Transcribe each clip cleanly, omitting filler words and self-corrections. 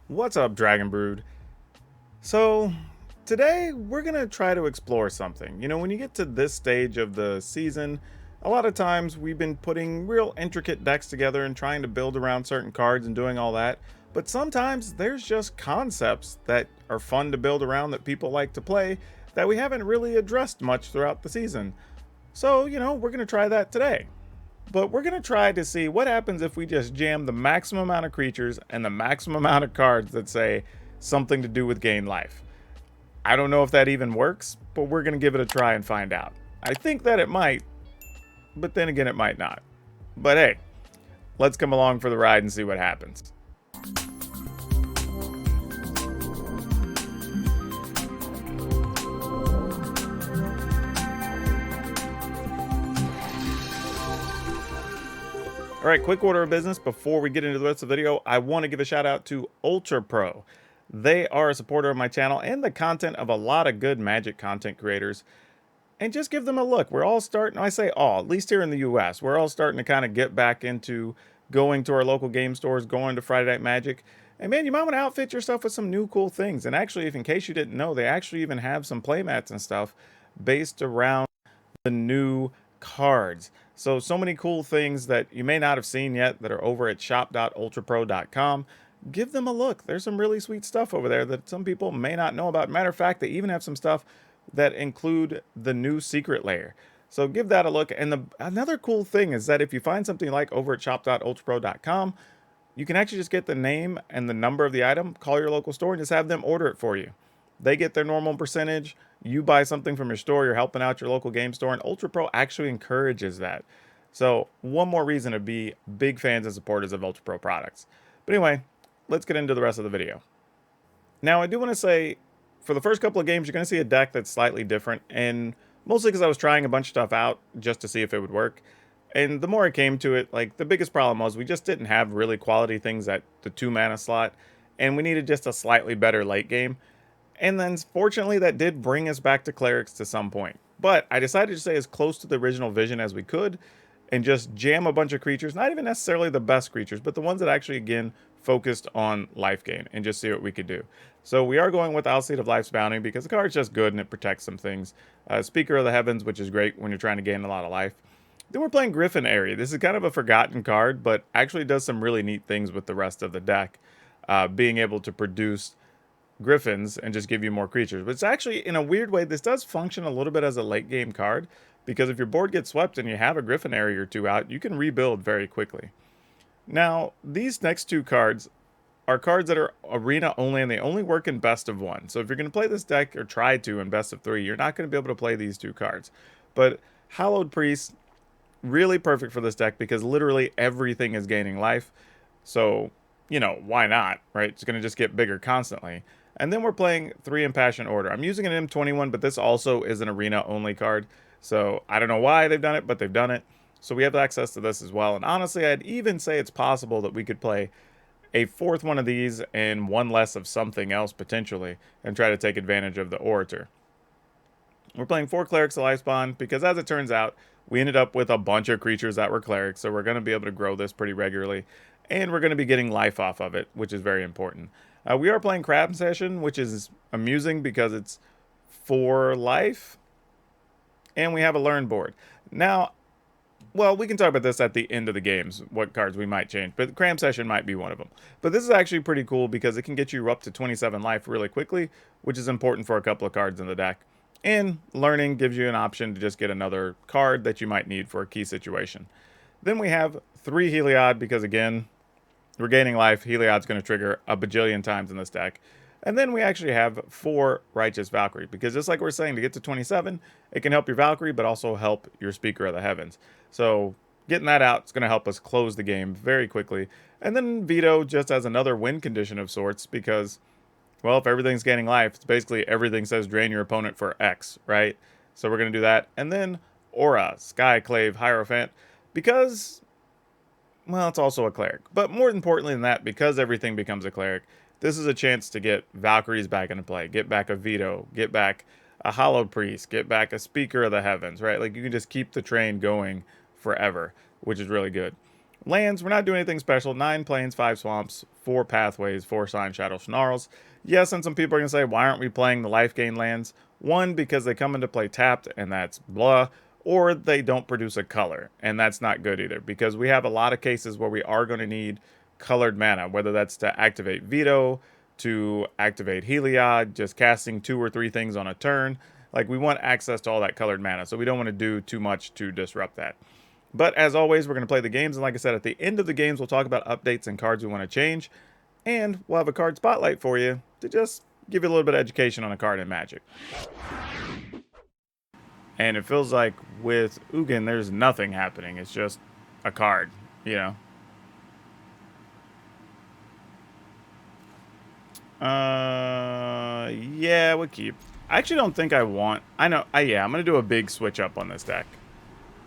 What's up, Dragon Brood? So, today we're gonna try to explore something. You know, when you get to this stage of the season, a lot of times we've been putting real intricate decks together and trying to build around certain cards and doing all that. But sometimes there's just concepts that are fun to build around that people like to play that we haven't really addressed much throughout the season. So, we're gonna try that today. But we're going to try to see what happens if we just jam the maximum amount of creatures and the maximum amount of cards that say something to do with gain life. I don't know if that even works, but we're going to give it a try and find out. I think that it might, but then again, it might not. But hey, let's come along for the ride and see what happens. All right, quick order of business before we get into the rest of the video. I want to give a shout out to Ultra Pro. They are a supporter of my channel and the content of a lot of good Magic content creators. And just give them a look. We're all starting, I say all, at least here in the US, we're all starting to kind of get back into going to our local game stores, going to Friday Night Magic. And man, you might want to outfit yourself with some new cool things. And actually, if in case you didn't know, they actually even have some playmats and stuff based around the new cards. So many cool things that you may not have seen yet that are over at shop.ultrapro.com. Give them a look. There's some really sweet stuff over there that some people may not know about. Matter of fact, they even have some stuff that include the new secret layer. So give that a look. And another cool thing is that if you find something like over at shop.ultrapro.com, you can actually just get the name and the number of the item, call your local store, and just have them order it for you. They get their normal percentage. You buy something from your store, you're helping out your local game store, and Ultra Pro actually encourages that. So one more reason to be big fans and supporters of Ultra Pro products. But anyway, let's get into the rest of the video. Now, I do want to say, for the first couple of games, you're going to see a deck that's slightly different, and mostly because I was trying a bunch of stuff out just to see if it would work. And the more I came to it, like, the biggest problem was we just didn't have really quality things at the 2-mana slot, and we needed just a slightly better late game. And then, fortunately, that did bring us back to Clerics to some point. But I decided to stay as close to the original vision as we could and just jam a bunch of creatures, not even necessarily the best creatures, but the ones that actually, again, focused on life gain and just see what we could do. So we are going with Affliate of Life's Bounty because the card's just good and it protects some things. Speaker of the Heavens, which is great when you're trying to gain a lot of life. Then we're playing Griffin Area. This is kind of a forgotten card, but actually does some really neat things with the rest of the deck. Being able to produce griffins and just give you more creatures. But it's actually, in a weird way, this does function a little bit as a late game card, because if your board gets swept and you have a griffin area or two out, you can rebuild very quickly. Now, these next two cards are cards that are arena only, and they only work in best of one. So if you're going to play this deck, or try to in best of three, you're not going to be able to play these two cards. But Hallowed Priest, really perfect for this deck because literally everything is gaining life. So, why not, right? It's going to just get bigger constantly. And then we're playing 3 Impassioned Order. I'm using an M21, but this also is an arena-only card. So I don't know why they've done it, but they've done it. So we have access to this as well. And honestly, I'd even say it's possible that we could play a 4th one of these and one less of something else potentially and try to take advantage of the Orator. We're playing 4 Clerics of Lifespawn because, as it turns out, we ended up with a bunch of creatures that were Clerics. So we're going to be able to grow this pretty regularly. And we're going to be getting life off of it, which is very important. We are playing Crab Session, which is amusing because it's 4 life. And we have a learn board. Now, well, we can talk about this at the end of the games, what cards we might change. But Crab Session might be one of them. But this is actually pretty cool because it can get you up to 27 life really quickly, which is important for a couple of cards in the deck. And learning gives you an option to just get another card that you might need for a key situation. Then we have 3 Heliod because, again, we're gaining life. Heliod's going to trigger a bajillion times in this deck. And then we actually have 4 Righteous Valkyrie, because just like we're saying, to get to 27, it can help your Valkyrie, but also help your Speaker of the Heavens. So getting that out is going to help us close the game very quickly. And then Veto just as another win condition of sorts, because, well, if everything's gaining life, it's basically everything says drain your opponent for X, right? So we're going to do that. And then Aura, Skyclave, Hierophant, because, well, it's also a Cleric. But more importantly than that, because everything becomes a Cleric, this is a chance to get Valkyries back into play, get back a Veto, get back a Hallowed Priest, get back a Speaker of the Heavens, right? Like, you can just keep the train going forever, which is really good. Lands, we're not doing anything special. 9 plains, 5 swamps, 4 pathways, 4 sign shadow snarls. Yes, and some people are going to say, why aren't we playing the life gain lands? One, because they come into play tapped, and that's blah. Or they don't produce a color, and that's not good either. Because we have a lot of cases where we are going to need colored mana, whether that's to activate Veto, to activate Heliod, just casting 2 or 3 things on a turn. Like, we want access to all that colored mana, so we don't want to do too much to disrupt that. But as always, we're going to play the games, and like I said, at the end of the games, we'll talk about updates and cards we want to change, and we'll have a card spotlight for you to just give you a little bit of education on a card in Magic. And it feels like with Ugin, there's nothing happening. It's just a card, you know. Yeah, we'll keep. I actually don't think I want... yeah, I'm going to do a big switch up on this deck.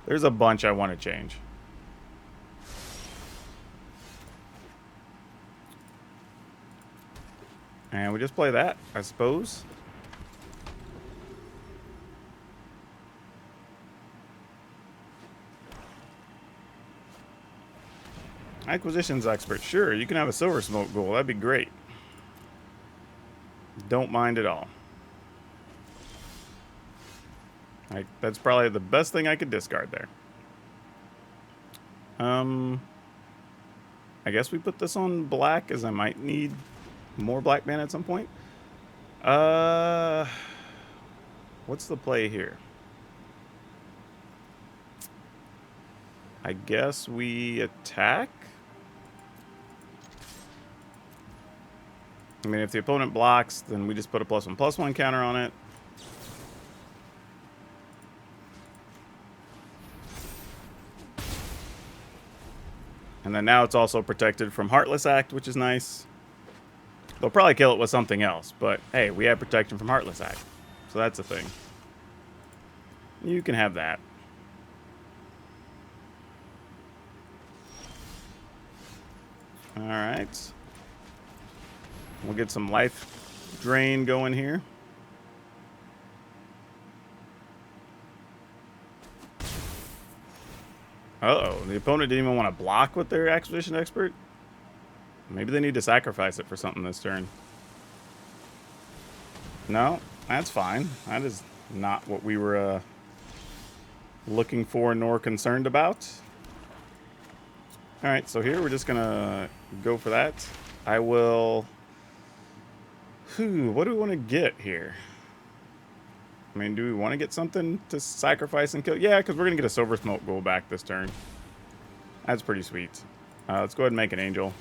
There's a bunch I want to change. And we just play that, I suppose. Acquisitions expert. Sure, you can have a silver smoke ghoul. That'd be great. Don't mind at all. That's probably the best thing I could discard there. I guess we put this on black, as I might need more black mana at some point. What's the play here? I guess we attack? I mean, if the opponent blocks, then we just put a +1/+1 counter on it. And then now it's also protected from Heartless Act, which is nice. They'll probably kill it with something else, but hey, we have protection from Heartless Act. So that's a thing. You can have that. Alright. We'll get some life drain going here. Uh-oh, the opponent didn't even want to block with their Acquisition Expert? Maybe they need to sacrifice it for something this turn. No, that's fine. That is not what we were looking for nor concerned about. Alright, so here we're just going to go for that. I will... what do we want to get here? I mean, do we want to get something to sacrifice and kill? Yeah, because we're going to get a silver smoke ghoul back this turn. That's pretty sweet. Let's go ahead and make an angel.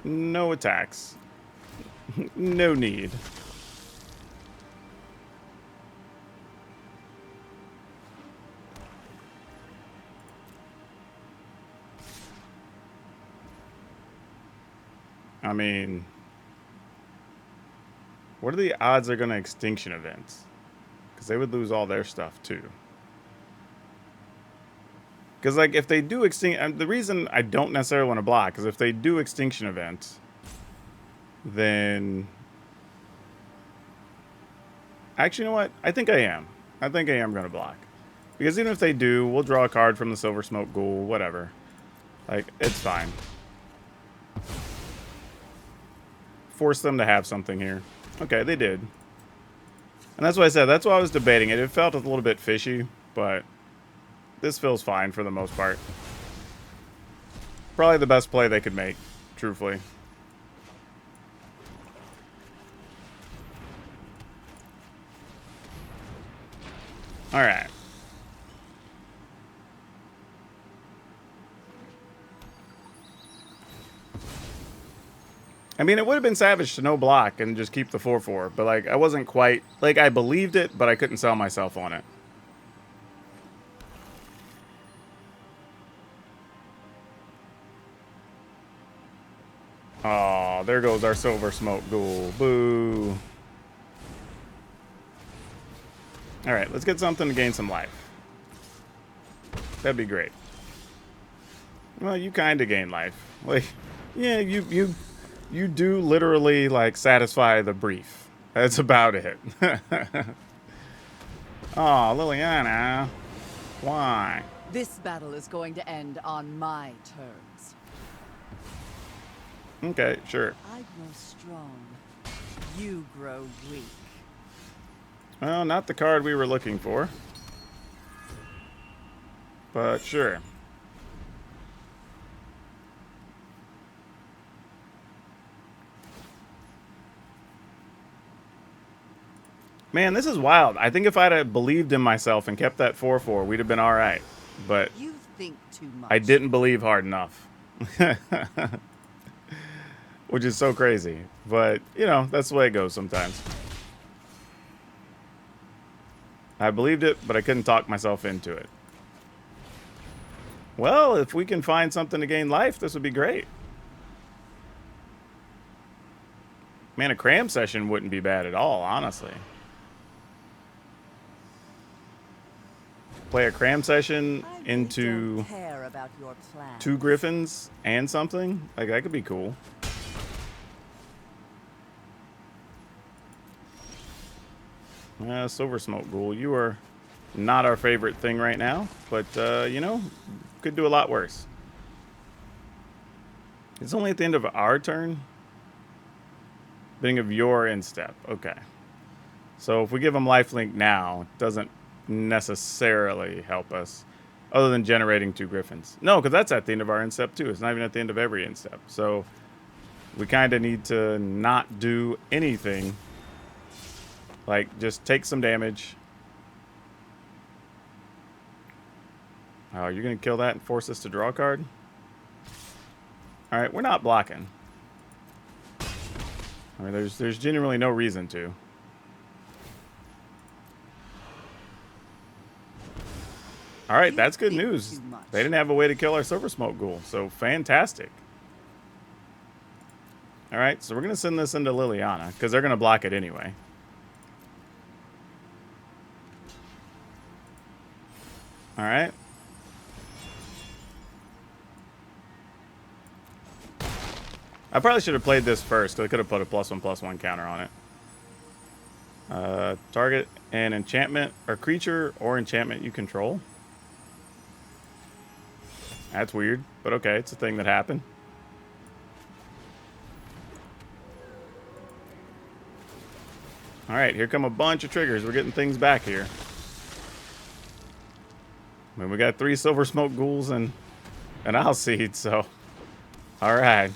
No attacks. No need. I mean... what are the odds they're going to Extinction Events? Because they would lose all their stuff, too. Because, like, if they do the reason I don't necessarily want to block is if they do Extinction Event, then... actually, you know what? I think I am. I think I am going to block. Because even if they do, we'll draw a card from the Silver Smoke Ghoul, whatever. Like, it's fine. Force them to have something here. Okay, they did. And that's what I said. That's why I was debating it. It felt a little bit fishy, but this feels fine for the most part. Probably the best play they could make, truthfully. Alright. I mean, it would have been savage to no block and just keep the 4/4, but, like, I wasn't quite... like, I believed it, but I couldn't sell myself on it. Oh, there goes our Silver Smoke Ghoul. Boo. Alright, let's get something to gain some life. That'd be great. Well, you kind of gain life. Like, yeah, you do literally, like, satisfy the brief. That's about it. Oh, Liliana. Why? This battle is going to end on my terms. Okay, sure. I grow strong. You grow weak. Well, not the card we were looking for. But sure. Man, this is wild. I think if I'd have believed in myself and kept that 4/4, we'd have been all right. But You think too much. I didn't believe hard enough. Which is so crazy. But, you know, that's the way it goes sometimes. I believed it, but I couldn't talk myself into it. Well, if we can find something to gain life, this would be great. Man, a cram session wouldn't be bad at all, honestly. Play a cram session into about your plans. 2 griffins and something. Like, that could be cool. Silver Smoke Ghoul, you are not our favorite thing right now. But, you know, could do a lot worse. It's only at the end of our turn. Beginning of your end step. Okay. So if we give them lifelink now, it doesn't necessarily help us. Other than generating 2 griffins. No, because that's at the end of our end step too. It's not even at the end of every end step. So we kind of need to not do anything. Like, just take some damage. Oh, you're going to kill that and force us to draw a card? Alright, we're not blocking. I mean, there's genuinely no reason to. Alright, that's good news. They didn't have a way to kill our Silver Smoke Ghoul, so fantastic. Alright, so we're going to send this into Liliana, because they're going to block it anyway. Alright. I probably should have played this first, because I could have put a +1/+1 counter on it. Target an enchantment or creature or enchantment you control. That's weird, but okay, it's a thing that happened. Alright, here come a bunch of triggers. We're getting things back here. I mean, we got 3 Silver Smoke Ghouls and an Owl Seed, so... Alright.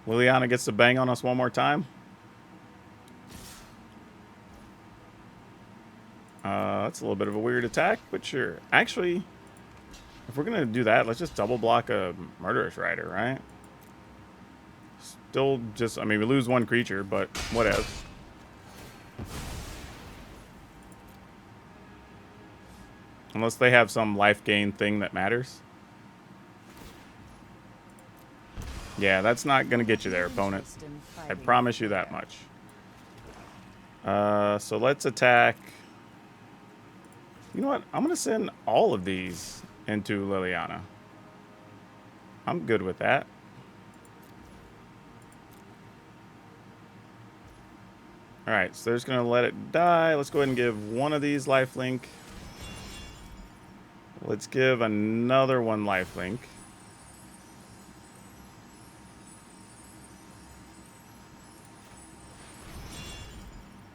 Liliana gets to bang on us one more time. That's a little bit of a weird attack, but sure. Actually, if we're going to do that, let's just double block a Murderous Rider, right? Still just... I mean, we lose 1 creature, but whatever. Unless they have some life gain thing that matters. Yeah, that's not going to get you there, opponent. I promise you that much. So let's attack... You know what? I'm going to send all of these into Liliana. I'm good with that. Alright, so they're just going to let it die. Let's go ahead and give one of these lifelink. Let's give another one lifelink.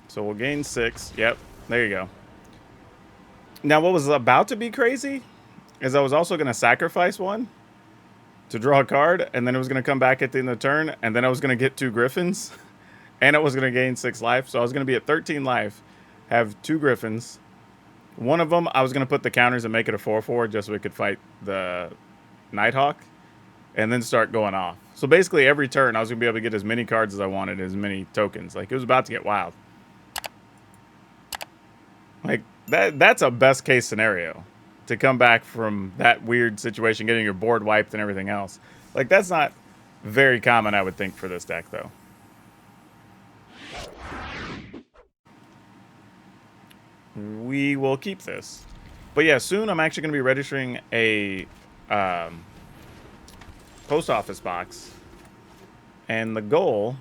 So we'll gain 6. Yep, there you go. Now, what was about to be crazy is I was also going to sacrifice one to draw a card, and then it was going to come back at the end of the turn, and then I was going to get 2 griffins, and it was going to gain 6 life. So I was going to be at 13 life, have 2 griffins. One of them, I was going to put the counters and make it a 4/4 just so we could fight the Nighthawk, and then start going off. So basically, every turn, I was going to be able to get as many cards as I wanted, as many tokens. Like, it was about to get wild. Like, that's a best case scenario, to come back from that weird situation, getting your board wiped and everything else. Like, that's not very common, I would think, for this deck, though. We will keep this. But yeah, soon I'm actually going to be registering a post office box. And the goal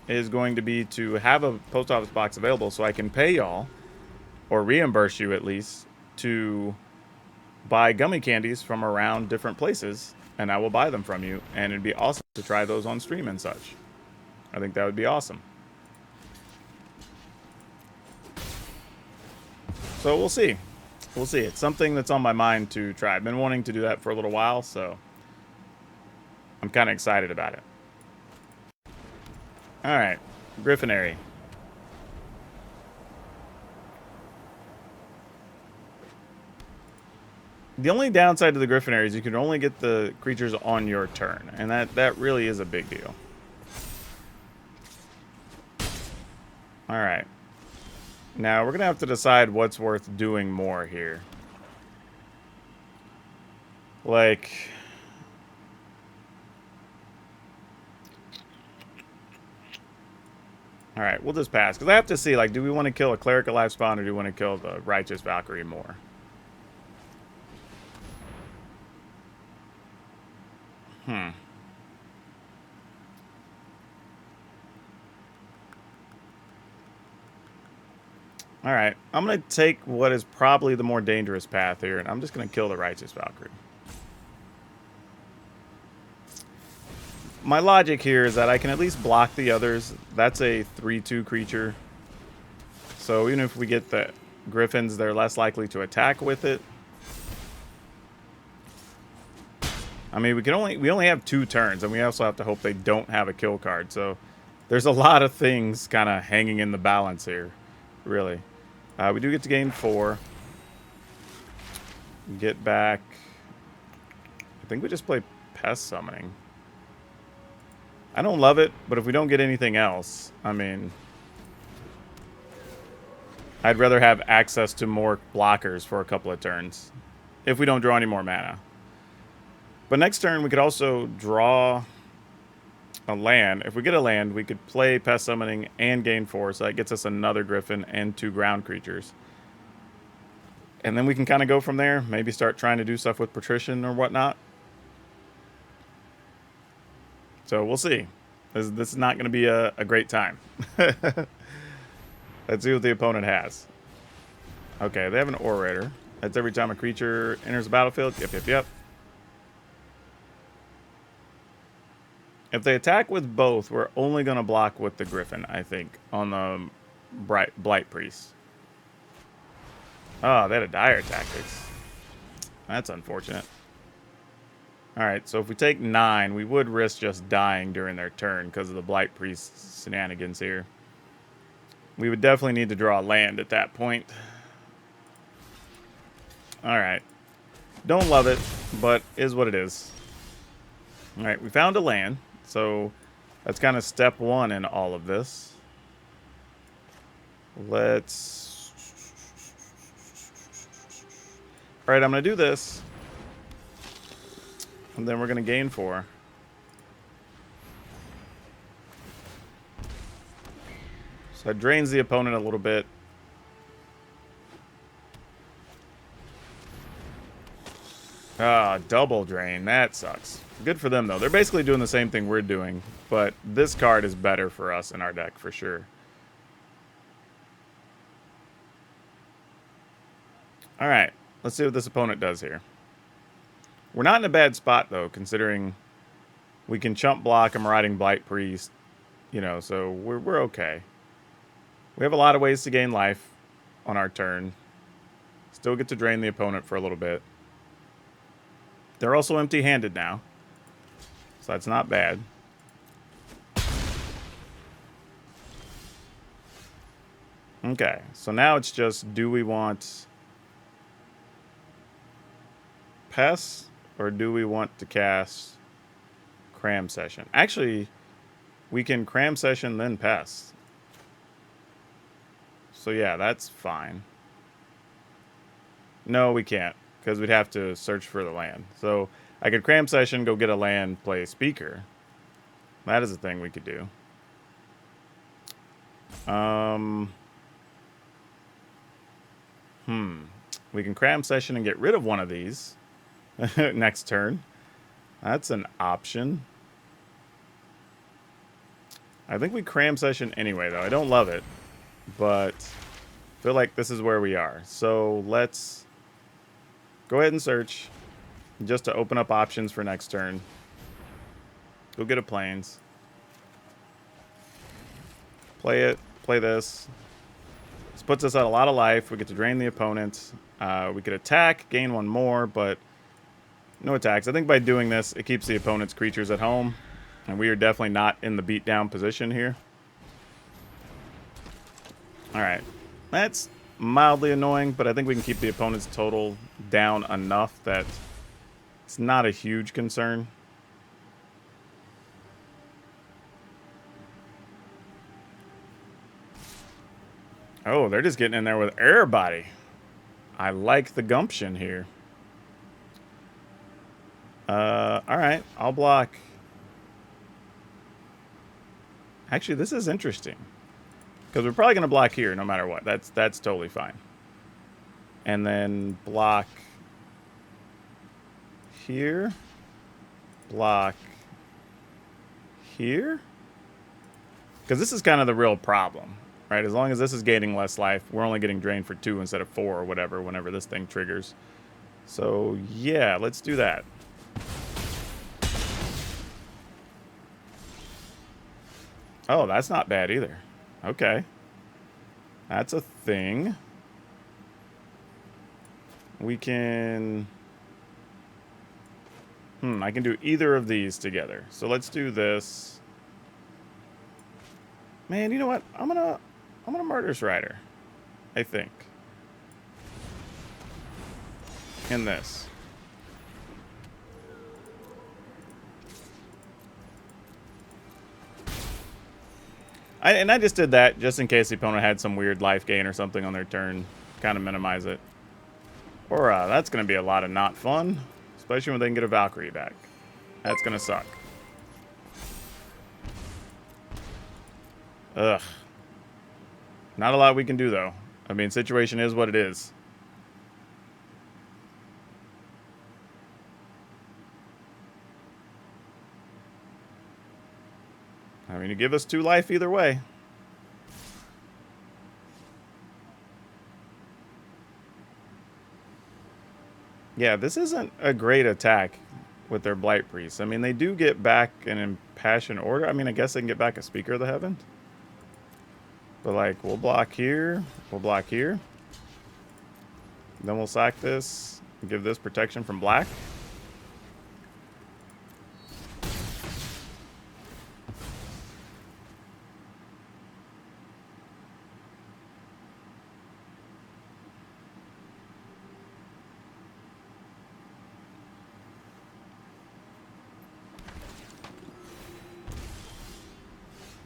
is going to be to have a post office box available so I can pay y'all, or reimburse you at least, to buy gummy candies from around different places, and I will buy them from you, and it'd be awesome to try those on stream and such. I think that would be awesome. So we'll see. We'll see. It's something that's on my mind to try. I've been wanting to do that for a little while, so I'm kind of excited about it. All right, Griffinary. The only downside to the Griffinary is you can only get the creatures on your turn, and that really is a big deal. All right. Now, we're going to have to decide what's worth doing more here. Like... Alright, we'll just pass. Because I have to see, like, do we want to kill a Cleric at life spawn, or do we want to kill the Righteous Valkyrie more? Alright, I'm going to take what is probably the more dangerous path here, and I'm just going to kill the Righteous Valkyrie. My logic here is that I can at least block the others. That's a 3/2 creature. So even if we get the Griffins, they're less likely to attack with it. I mean, we only have 2 turns, and we also have to hope they don't have a kill card. So there's a lot of things kind of hanging in the balance here, really. We do get to gain 4. Get back. I think we just play Pest Summoning. I don't love it, but if we don't get anything else, I mean, I'd rather have access to more blockers for a couple of turns if we don't draw any more mana. But next turn, we could also draw a land. If we get a land, we could play Pest Summoning and gain 4, so that gets us another Griffin and 2 ground creatures. And then we can kind of go from there, maybe start trying to do stuff with Patrician or whatnot. So we'll see. This is not going to be a great time. Let's see what the opponent has. Okay, they have an Orator. That's every time a creature enters the battlefield. Yep. If they attack with both, we're only going to block with the Griffin, I think, on the Blight Priest. Oh, they had a Dire Tactics. That's unfortunate. Alright, so if we take 9, we would risk just dying during their turn because of the Blight Priest shenanigans here. We would definitely need to draw land at that point. Alright. Don't love it, but is what it is. Alright, we found a land, so that's kind of step 1 in all of this. Let's... Alright, I'm going to do this. And then we're going to gain 4. So it drains the opponent a little bit. Ah, double drain. That sucks. Good for them, though. They're basically doing the same thing we're doing, but this card is better for us in our deck, for sure. All right. Let's see what this opponent does here. We're not in a bad spot, though, considering we can chump block. I'm riding Blight Priest, you know, so we're okay. We have a lot of ways to gain life on our turn. Still get to drain the opponent for a little bit. They're also empty-handed now, so that's not bad. Okay, so now it's just, do we want Pest, or do we want to cast Cram Session? Actually, we can Cram Session then Pest. So yeah, that's fine. No, we can't, because we'd have to search for the land. So I could Cram Session, go get a land, play Speaker. That is a thing we could do. We can Cram Session and get rid of one of these next turn. That's an option. I think we Cram Session anyway, though. I don't love it, but I feel like this is where we are. So let's Go ahead and search. Just to open up options for next turn. Go get a plains. Play it. Play this. This puts us at a lot of life. We get to drain the opponent. We could attack, gain one more, but no attacks. I think by doing this, it keeps the opponent's creatures at home. And we are definitely not in the beatdown position here. Alright. That's mildly annoying, but I think we can keep the opponent's total down enough that it's not a huge concern. Oh, they're just getting in there with everybody. I like the gumption here. Alright, I'll block. Actually, this is interesting. Because we're probably going to block here no matter what. That's totally fine. And then block here. Block here. Because this is kind of the real problem. Right, as long as this is gaining less life, we're only getting drained for 2 instead of 4 or whatever whenever this thing triggers. So, yeah, let's do that. Oh, that's not bad either. Okay. That's a thing. We can... I can do either of these together. So let's do this. Man, you know what? I'm gonna Murderous Rider, I think. In this. I just did that just in case the opponent had some weird life gain or something on their turn. Kind of minimize it. Or that's going to be a lot of not fun. Especially when they can get a Valkyrie back. That's going to suck. Ugh. Not a lot we can do, though. I mean, situation is what it is. I mean, you give us 2 life either way. Yeah, this isn't a great attack with their Blight Priest. I mean, they do get back an Impassioned Order. I mean, I guess they can get back a Speaker of the Heaven. But, like, we'll block here. We'll block here. Then we'll sack this. Give this protection from black.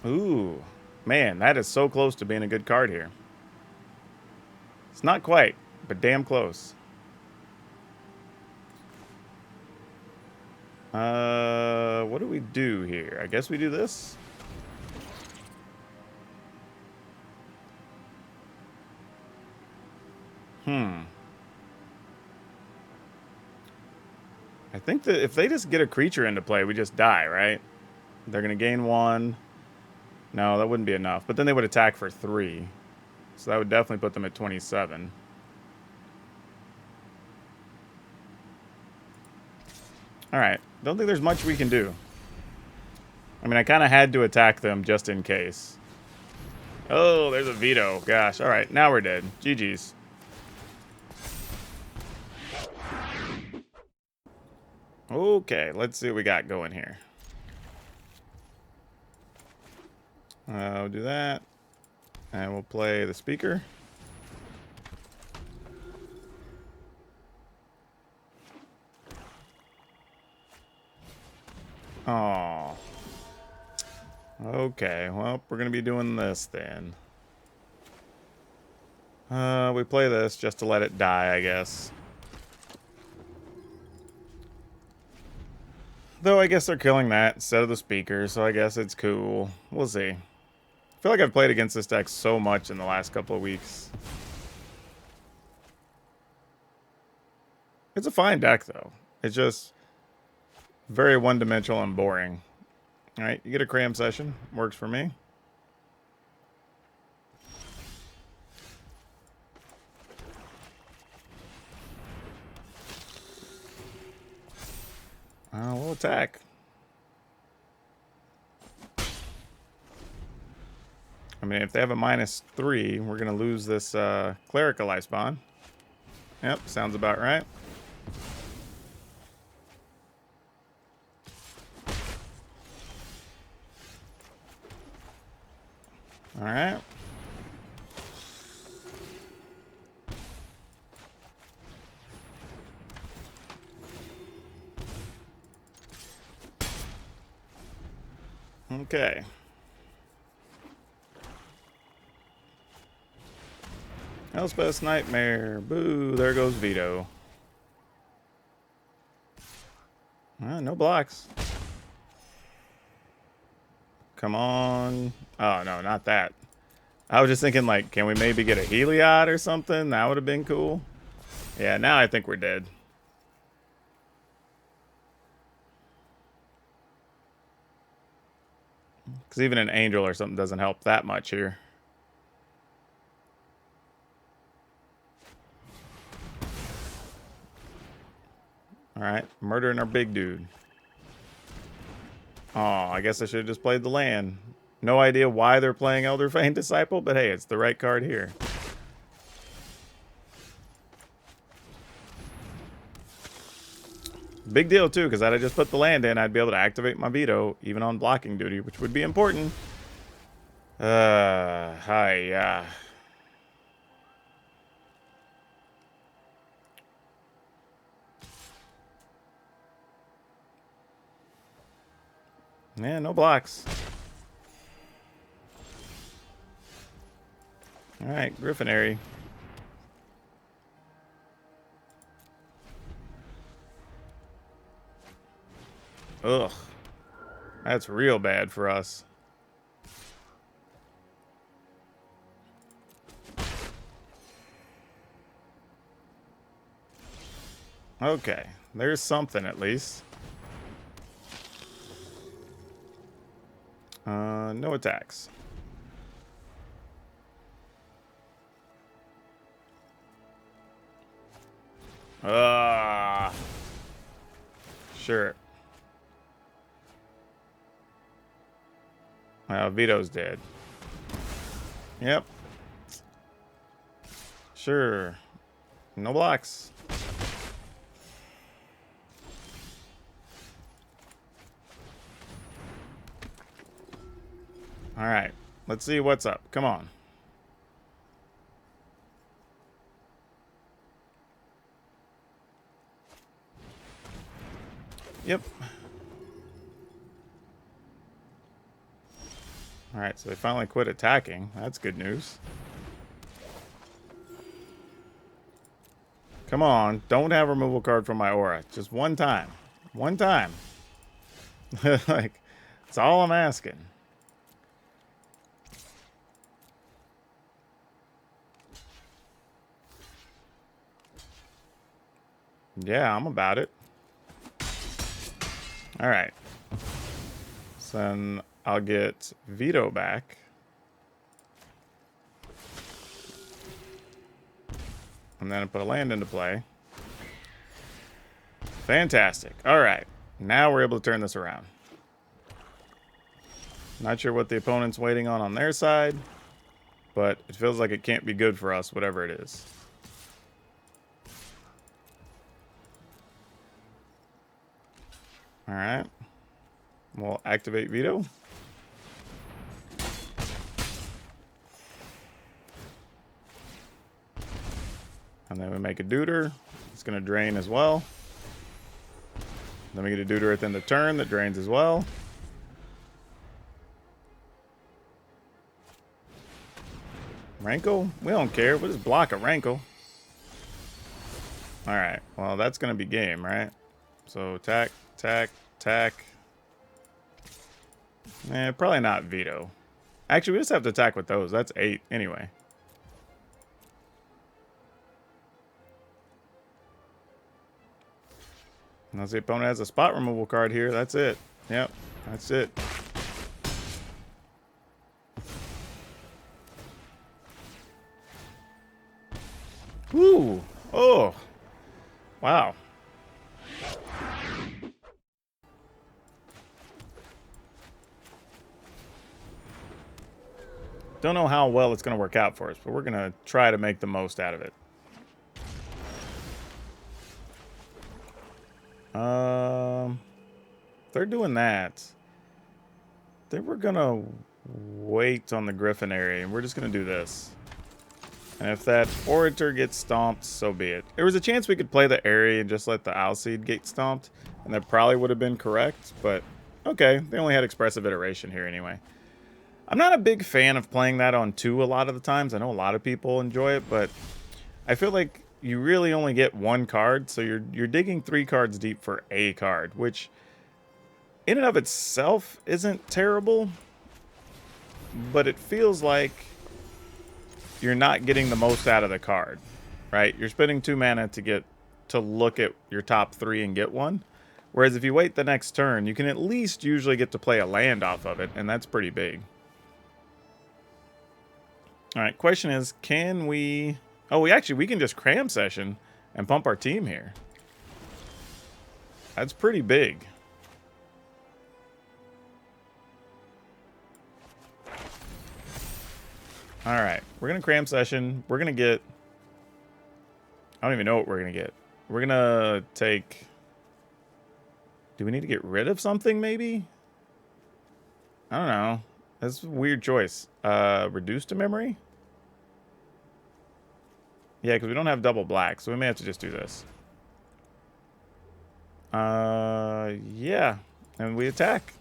Ooh. Man, that is so close to being a good card here. It's not quite, but damn close. What do we do here? I guess we do this. I think that if they just get a creature into play, we just die, right? They're going to gain 1. No, that wouldn't be enough. But then they would attack for 3. So that would definitely put them at 27. Alright. Don't think there's much we can do. I mean, I kind of had to attack them just in case. Oh, there's a veto. Gosh. Alright, now we're dead. GG's. Okay, let's see what we got going here. We'll do that. And we'll play the Speaker. Oh. Okay, well, we're going to be doing this then. We play this just to let it die, I guess. Though I guess they're killing that instead of the Speaker, so I guess it's cool. We'll see. I feel like I've played against this deck so much in the last couple of weeks. It's a fine deck, though. It's just very one-dimensional and boring. Alright, you get a cram session. Works for me. We'll attack. I mean, if they have a -3, we're going to lose this Cleric Life Spawn. Yep, sounds about right. All right. Okay. Elspeth's Nightmare. Boo, there goes Veto. No blocks. Come on. Oh, no, not that. I was just thinking, like, can we maybe get a Heliod or something? That would have been cool. Yeah, now I think we're dead. Because even an Angel or something doesn't help that much here. Alright, murdering our big dude. Oh, I guess I should have just played the land. No idea why they're playing Elderfane Disciple, but hey, it's the right card here. Big deal, too, because had I just put the land in, I'd be able to activate my veto, even on blocking duty, which would be important. Hi. Yeah, no blocks. Alright, Griffinary. Ugh. That's real bad for us. Okay, there's something at least. No attacks. Sure. Vito's dead. Yep. Sure. No blocks. Alright. Let's see what's up. Come on. Yep. Alright, so they finally quit attacking. That's good news. Come on. Don't have a removal card from my aura. Just one time. One time. Like, that's all I'm asking. Yeah, I'm about it. Alright. So then I'll get Veto back. And then I put a land into play. Fantastic. Alright. Now we're able to turn this around. Not sure what the opponent's waiting on their side, but it feels like it can't be good for us, whatever it is. Alright. We'll activate Veto. And then we make a Deuter. It's going to drain as well. Then we get a Deuter at the end of the turn that drains as well. Rankle? We don't care. We'll just block a Rankle. Alright. Well, that's going to be game, right? So, attack, attack, attack. Probably not Veto. Actually, we just have to attack with those. That's 8 anyway. Unless the opponent has a spot removal card here, that's it. Yep, that's it. Woo! Oh! Wow. Don't know how well it's going to work out for us, but we're going to try to make the most out of it. They're doing that. They were going to wait on the Griffin area, and we're just going to do this. And if that Orator gets stomped, so be it. There was a chance we could play the area and just let the Alseid get stomped, and that probably would have been correct, but okay, they only had expressive iteration here anyway. I'm not a big fan of playing that on 2 a lot of the times. I know a lot of people enjoy it, but I feel like you really only get 1 card, so you're digging 3 cards deep for a card, which in and of itself isn't terrible, but it feels like you're not getting the most out of the card, right? You're spending 2 mana to look at your top 3 and get 1. Whereas if you wait the next turn, you can at least usually get to play a land off of it, and that's pretty big. All right, question is, can we... Oh, we can just cram session and pump our team here. That's pretty big. All right, we're going to cram session. We're going to get... I don't even know what we're going to get. We're going to take... Do we need to get rid of something, maybe? I don't know. That's a weird choice. Reduce to memory? Yeah, because we don't have double black, so we may have to just do this. Yeah. And we attack.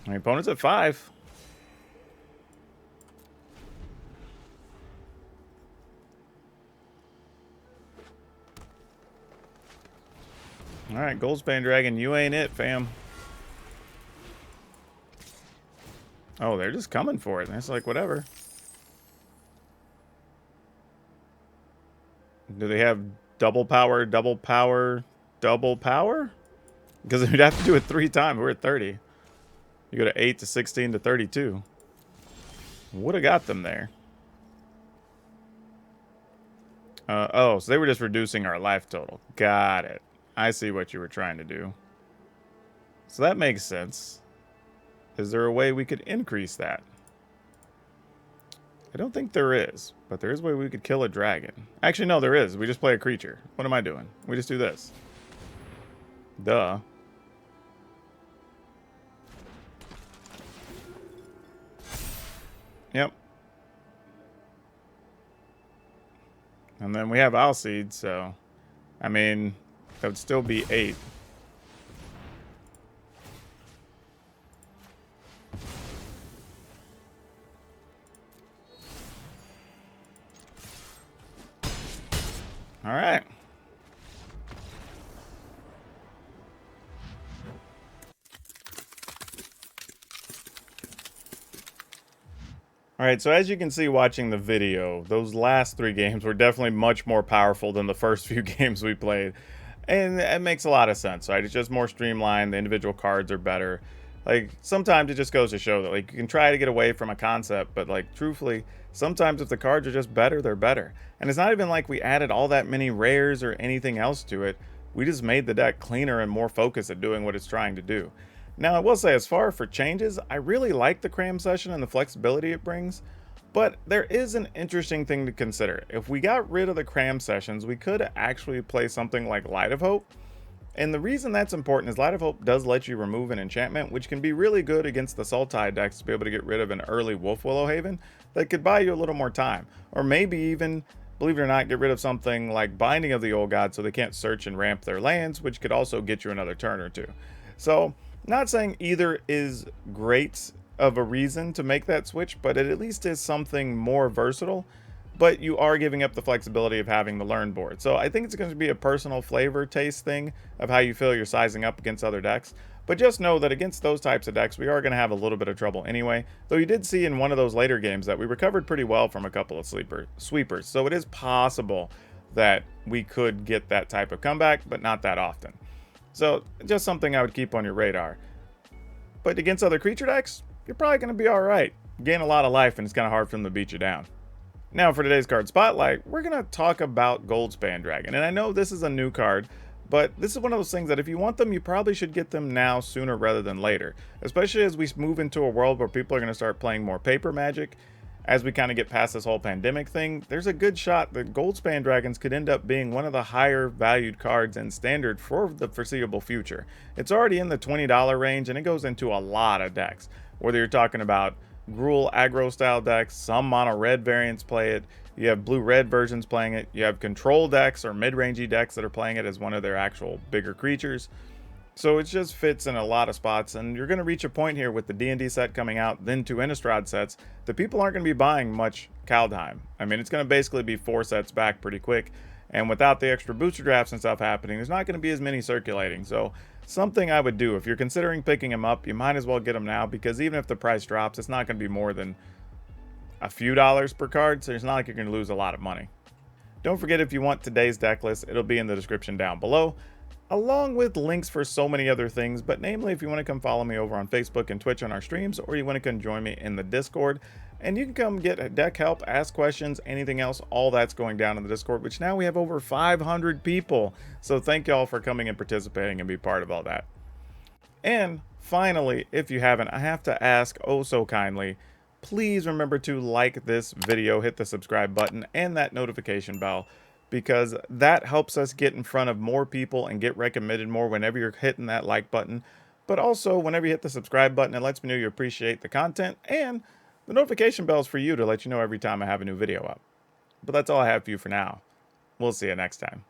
My opponent's at 5. Alright, Goldspan Dragon, you ain't it, fam. Oh, they're just coming for it. It's like, whatever. Do they have double power, double power, double power? Because we'd have to do it 3 times. We're at 30. You go to 8 to 16 to 32. Would have got them there. Oh, so they were just reducing our life total. Got it. I see what you were trying to do. So that makes sense. Is there a way we could increase that? I don't think there is, but there is a way we could kill a dragon. Actually, no, there is. We just play a creature. What am I doing? We just do this. Duh. Yep. And then we have Alseid, so... I mean, that would still be 8. All right. All right, so as you can see watching the video, those last 3 games were definitely much more powerful than the first few games we played. And it makes a lot of sense, right? It's just more streamlined, the individual cards are better. Like, sometimes it just goes to show that, like, you can try to get away from a concept, but, like, truthfully, sometimes if the cards are just better, they're better. And it's not even like we added all that many rares or anything else to it. We just made the deck cleaner and more focused at doing what it's trying to do. Now, I will say, as far for changes, I really like the cram session and the flexibility it brings, but there is an interesting thing to consider. If we got rid of the cram sessions, we could actually play something like Light of Hope. And the reason that's important is Light of Hope does let you remove an enchantment, which can be really good against the Sultai decks to be able to get rid of an early Wolf Willow Haven that could buy you a little more time. Or maybe even, believe it or not, get rid of something like Binding of the Old God so they can't search and ramp their lands, which could also get you another turn or 2. So, not saying either is great of a reason to make that switch, but it at least is something more versatile. But you are giving up the flexibility of having the learn board. So I think it's going to be a personal flavor taste thing of how you feel you're sizing up against other decks. But just know that against those types of decks, we are going to have a little bit of trouble anyway. Though you did see in one of those later games that we recovered pretty well from a couple of sweepers. So it is possible that we could get that type of comeback, but not that often. So just something I would keep on your radar. But against other creature decks, you're probably going to be alright. Gain a lot of life and it's kind of hard for them to beat you down. Now for today's card spotlight, we're going to talk about Goldspan Dragon. And I know this is a new card, But this is one of those things that if you want them, you probably should get them now sooner rather than later. Especially as we move into a world where people are going to start playing more paper Magic. As we kind of get past this whole pandemic thing, there's a good shot that Goldspan Dragons could end up being one of the higher valued cards in Standard for the foreseeable future. It's already in the $20 range and it goes into a lot of decks. Whether you're talking about Gruul aggro style decks, some mono red variants play it, you have blue red versions playing it, you have control decks or mid-rangey decks that are playing it as one of their actual bigger creatures. So it just fits in a lot of spots, and you're going to reach a point here with the D&D set coming out, then 2 Innistrad sets, that people aren't going to be buying much Kaldheim. I mean, it's going to basically be 4 sets back pretty quick, and without the extra booster drafts and stuff happening, there's not going to be as many circulating. So something I would do, if you're considering picking them up, you might as well get them now, because even if the price drops, it's not going to be more than a few dollars per card, so it's not like you're going to lose a lot of money. Don't forget, if you want today's deck list, it'll be in the description down below, along with links for so many other things. But namely, if you want to come follow me over on Facebook and Twitch on our streams, or you want to come join me in the Discord, and you can come get deck help, ask questions, anything else, all that's going down in the Discord, which now we have over 500 people. So thank y'all for coming and participating and be part of all that. And finally, if you haven't, I have to ask oh so kindly, please remember to like this video, hit the subscribe button and that notification bell, because that helps us get in front of more people and get recommended more whenever you're hitting that like button. But also, whenever you hit the subscribe button, it lets me know you appreciate the content, and the notification bell is for you to let you know every time I have a new video up. But that's all I have for you for now. We'll see you next time.